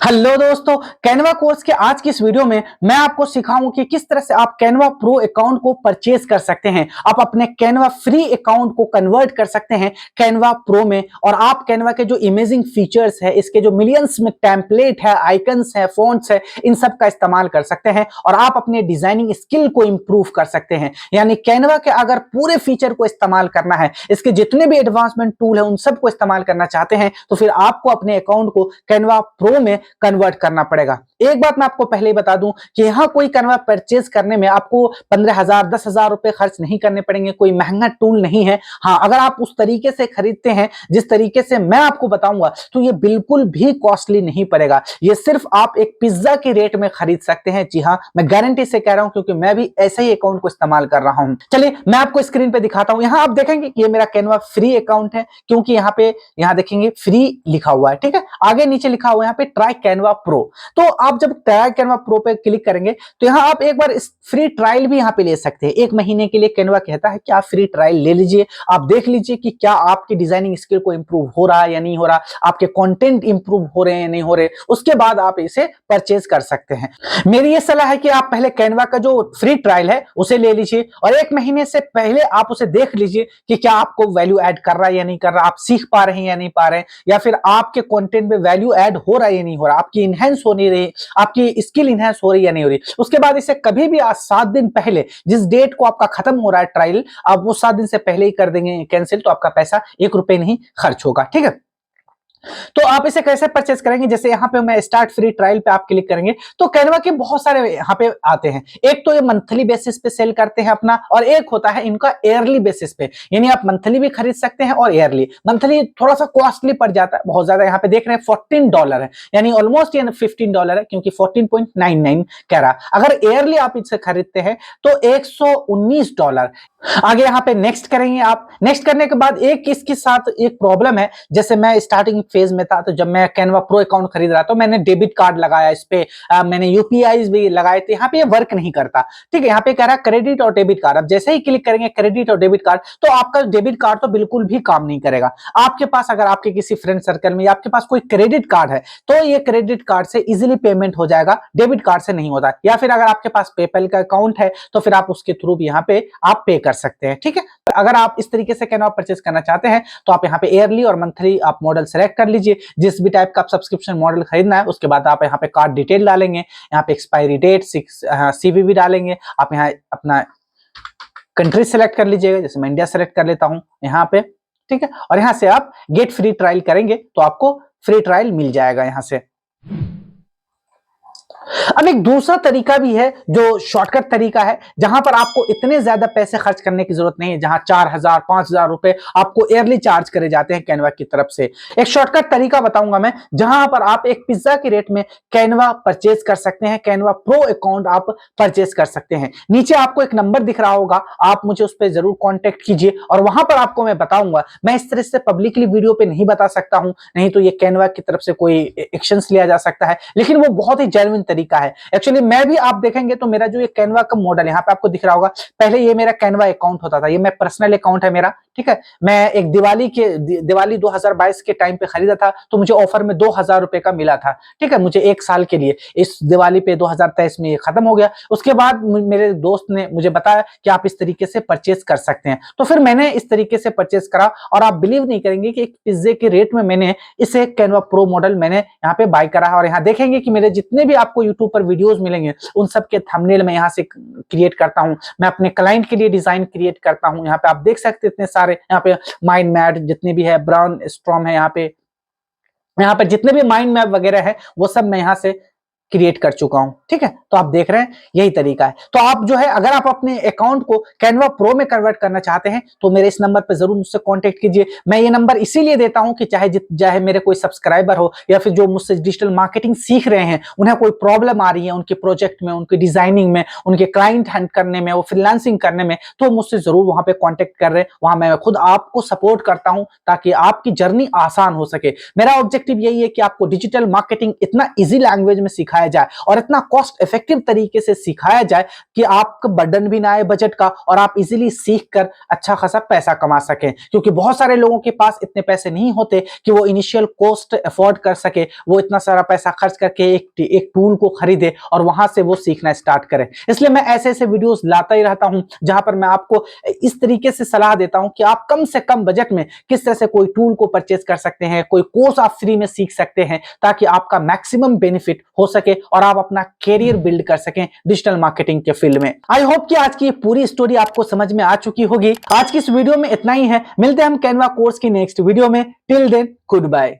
Hello दोस्तों, Canva course के आज की इस वीडियो में मैं आपको सिखाऊं कि किस तरह से आप कैनवा प्रो अकाउंट को परचेज कर सकते हैं। आप अपने कैनवा फ्री अकाउंट को कन्वर्ट कर सकते हैं कैनवा प्रो में, और आप कैनवा के जो इमेजिंग फीचर्स है, इसके जो मिलियंस में टेम्पलेट है, आइकन्स है, फॉन्ट्स है, इन सब का इस्तेमाल कर सकते हैं और आप अपने डिजाइनिंग स्किल को इंप्रूव कर सकते हैं। यानी कैनवा के अगर पूरे फीचर को इस्तेमाल करना है, इसके जितने भी एडवांसमेंट टूल है उन सबको इस्तेमाल करना चाहते हैं, तो फिर आपको अपने अकाउंट को कैनवा प्रो में कन्वर्ट करना पड़ेगा। एक बात मैं आपको पहले ही बता दूं कि यहां कोई कैनवा परचेज करने में आपको 15,000 10,000 रुपए खर्च नहीं करने पड़ेंगे। कोई महंगा टूल नहीं है। हाँ, अगर आप उस तरीके से खरीदते हैं जिस तरीके से मैं आपको बताऊंगा, तो ये बिल्कुल भी कॉस्टली नहीं पड़ेगा। ये सिर्फ आप एक पिज्जा के रेट में खरीद सकते हैं। जी हाँ, मैं गारंटी से कह रहा हूं, क्योंकि मैं भी ऐसे ही अकाउंट को इस्तेमाल कर रहा हूं। चलिए मैं आपको स्क्रीन पे दिखाता हूं। यहां आप देखेंगे कि ये मेरा कैनवा फ्री अकाउंट है, क्योंकि यहां देखेंगे फ्री लिखा हुआ है। ठीक है, आगे नीचे लिखा हुआ है यहाँ पे ट्राई कैनवा प्रो। तो आप जब ट्राई कैनवा प्रो पे क्लिक करेंगे तो यहाँ आप एक बार इस फ्री ट्रायल भी यहाँ पे ले सकते हैं। 1 महीने के लिए कैनवा कहता है कि आप फ्री ट्रायल ले लीजिए। आप देख लीजिए कि क्या आपकी डिजाइनिंग स्किल को इंप्रूव हो रहा है या नहीं हो रहा, आपके कंटेंट इंप्रूव हो रहे हैं या नहीं हो रहे। उसके बाद आप इसे परचेज कर सकते हैं। मेरी ये सलाह है कि आप पहले कैनवा का जो फ्री ट्रायल है उसे ले लीजिए, और 1 महीने से पहले आप उसे देख लीजिए कि क्या आपको वैल्यू ऐड कर रहा है या नहीं कर रहा, आप सीख पा रहे हैं या नहीं पा रहे हैं, या फिर आपके कंटेंट में वैल्यू ऐड हो रहा है या नहीं हो रहा, आपकी इनहेंस हो नहीं रही, आपकी स्किल इनहेंस हो रही या नहीं हो रही। उसके बाद इसे कभी भी आज 7 दिन पहले, जिस डेट को आपका खत्म हो रहा है ट्रायल, आप वो 7 दिन से पहले ही कर देंगे कैंसिल, तो आपका पैसा 1 रुपए नहीं खर्च होगा। ठीक है, तो आप इसे कैसे परचेस करेंगे? जैसे यहाँ पे मैं स्टार्ट फ्री ट्रायल पे आप क्लिक करेंगे तो कैनवा के बहुत सारे यहाँ पे आते हैं। एक तो ये मंथली बेसिस पे सेल करते हैं अपना, और एक होता है इनका ईयरली बेसिस पे, यानी आप मंथली भी खरीद सकते हैं और ईयरली। मंथली थोड़ा सा कॉस्टली पड़ जाता है, बहुत ज्यादा। यहाँ पे देख रहे हैं $14 है, यानी ऑलमोस्ट ये $15 है, क्योंकि 14.99 कह रहा। अगर ईयरली आप इसे खरीदते हैं तो $119। आगे यहाँ पे नेक्स्ट करेंगे आप। नेक्स्ट करने के बाद एक इसके साथ एक प्रॉब्लम है। जैसे मैं स्टार्टिंग फेज में था, तो जब मैं कैनवा प्रो अकाउंट खरीद रहा था तो मैंने डेबिट कार्ड लगाया इस पे, मैंने यूपीआई भी लगाए थे। यहाँ पे ये वर्क नहीं करता। ठीक है, यहाँ पे कह रहा है क्रेडिट और डेबिट कार्ड। अब जैसे ही क्लिक करेंगे क्रेडिट और डेबिट कार्ड, तो आपका डेबिट कार्ड तो बिल्कुल भी काम नहीं करेगा। आपके पास, अगर आपके किसी फ्रेंड सर्कल में या आपके पास कोई क्रेडिट कार्ड है, तो ये क्रेडिट कार्ड से इजिली पेमेंट हो जाएगा, डेबिट कार्ड से नहीं होता। या फिर अगर आपके पास पेपैल का अकाउंट है तो फिर आप उसके थ्रू भी यहाँ पे आप पे कर सकते हैं। ठीक है, अगर आप इस तरीके से कैनवा परचेस करना चाहते हैं तो आप यहाँ पे ईयरली और मंथली आप मॉडल सेलेक्ट कर लीजिए। जिस भी टाइप का आप सब्सक्रिप्शन मॉडल खरीदना है, उसके बाद आप यहाँ पे कार्ड डिटेल डालेंगे, यहाँ पे एक्सपायरी डेट, सीवीवी डालेंगे। आप यहाँ अपना कंट्री सेलेक्ट कर लीजिएगा, जैसे मैं इंडिया सेलेक्ट कर लेता हूँ यहाँ पे। ठीक है, और यहाँ से आप गेट फ्री ट्रायल करेंगे तो आपको फ्री ट्रायल मिल जाएगा यहाँ से। अब एक दूसरा तरीका भी है जो शॉर्टकट तरीका है, जहां पर आपको इतने ज्यादा पैसे खर्च करने की जरूरत नहीं है, जहां 4,000 5,000 रुपए आपको ईयरली चार्ज करे जाते हैं कैनवा की तरफ से। एक शॉर्टकट तरीका बताऊंगा मैं, जहां पर आप एक पिज्जा के रेट में कैनवा परचेज कर सकते हैं, कैनवा प्रो अकाउंट आप परचेज कर सकते हैं। नीचे आपको एक नंबर दिख रहा होगा, आप मुझे उस पर जरूर कॉन्टेक्ट कीजिए, और वहां पर आपको मैं बताऊंगा। मैं इस तरह से पब्लिकली वीडियो पे नहीं बता सकता हूं, नहीं तो ये कैनवा की तरफ से कोई एक्शन लिया जा सकता है, लेकिन वो बहुत ही जेन्युइन तरीका है। एक्चुअली मैं भी, आप देखेंगे तो मेरा जो ये कैनवा का मॉडल यहाँ पे आपको दिख रहा होगा, पहले ये मेरा कैनवा अकाउंट होता था, ये मैं पर्सनल अकाउंट है मेरा। ठीक है, मैं एक दिवाली 2022 के टाइम पे खरीदा था, तो मुझे ऑफर में 2,000 रुपए का मिला था। ठीक है, मुझे 1 साल के लिए। इस दिवाली पे 2023 में ये खत्म हो गया। उसके बाद मेरे दोस्त ने मुझे बताया कि आप इस तरीके से परचेज कर सकते हैं, तो फिर मैंने इस तरीके से परचेज करा, और आप बिलीव नहीं करेंगे कि एक पिज्जे के रेट में मैंने इसे कैनवा प्रो मॉडल मैंने यहाँ पे बाय करा है। और यहाँ देखेंगे कि मेरे जितने भी आपको यूट्यूब पर वीडियोस मिलेंगे, उन सब के थंबनेल मैं यहाँ से क्रिएट करता हूँ। मैं अपने क्लाइंट के लिए डिजाइन क्रिएट करता हूँ। यहाँ पे आप देख सकते हैं इतने सारे, यहाँ पे माइंड मैप जितने भी है, ब्राउन स्ट्रॉम है, यहाँ पे जितने भी माइंड मैप वगैरह है, वो सब मैं यहाँ से क्रिएट कर चुका हूं। ठीक है, तो आप देख रहे हैं यही तरीका है। तो आप जो है, अगर आप अपने अकाउंट को कैनवा प्रो में कन्वर्ट करना चाहते हैं तो मेरे इस नंबर पे जरूर मुझसे कांटेक्ट कीजिए। मैं ये नंबर इसीलिए देता हूं कि चाहे मेरे कोई सब्सक्राइबर हो, या फिर जो मुझसे डिजिटल मार्केटिंग सीख रहे हैं, उन्हें कोई प्रॉब्लम आ रही है उनके प्रोजेक्ट में, उनकी डिजाइनिंग में, उनके क्लाइंट हैंड करने में, वो फ्रीलांसिंग करने में, तो मुझसे जरूर वहां पे कॉन्टेक्ट कर रहे हैं। वहां मैं खुद आपको सपोर्ट करता हूं ताकि आपकी जर्नी आसान हो सके। मेरा ऑब्जेक्टिव यही है कि आपको डिजिटल मार्केटिंग इतना ईजी लैंग्वेज में सिखाया सिखाया जाए और इतना कॉस्ट इफेक्टिव तरीके से सिखाया जाए कि आपका बर्डन भी ना आए बजट का और आप इजीली सीख कर अच्छा खासा पैसा कमा सकें। क्योंकि बहुत सारे लोगों के पास इतने पैसे नहीं होते कि वो इनिशियल कॉस्ट अफोर्ड कर सके, वो इतना सारा पैसा खर्च करके एक टूल को खरीदे और वहां से वो सीखना स्टार्ट करें। इसलिए मैं ऐसे ऐसे वीडियोस लाता ही रहता हूं जहां पर मैं आपको इस तरीके से सलाह देता हूं कि आप कम से कम बजट में किस तरह से कोई टूल को परचेज कर सकते हैं, कोई कोर्स आप फ्री में सीख सकते हैं ताकि आपका मैक्सिमम बेनिफिट हो सके और आप अपना कैरियर बिल्ड कर सकें डिजिटल मार्केटिंग के फील्ड में। आई होप कि आज की पूरी स्टोरी आपको समझ में आ चुकी होगी। आज की इस वीडियो में इतना ही है, मिलते हैं हम कैनवा कोर्स की नेक्स्ट वीडियो में। Till then good bye.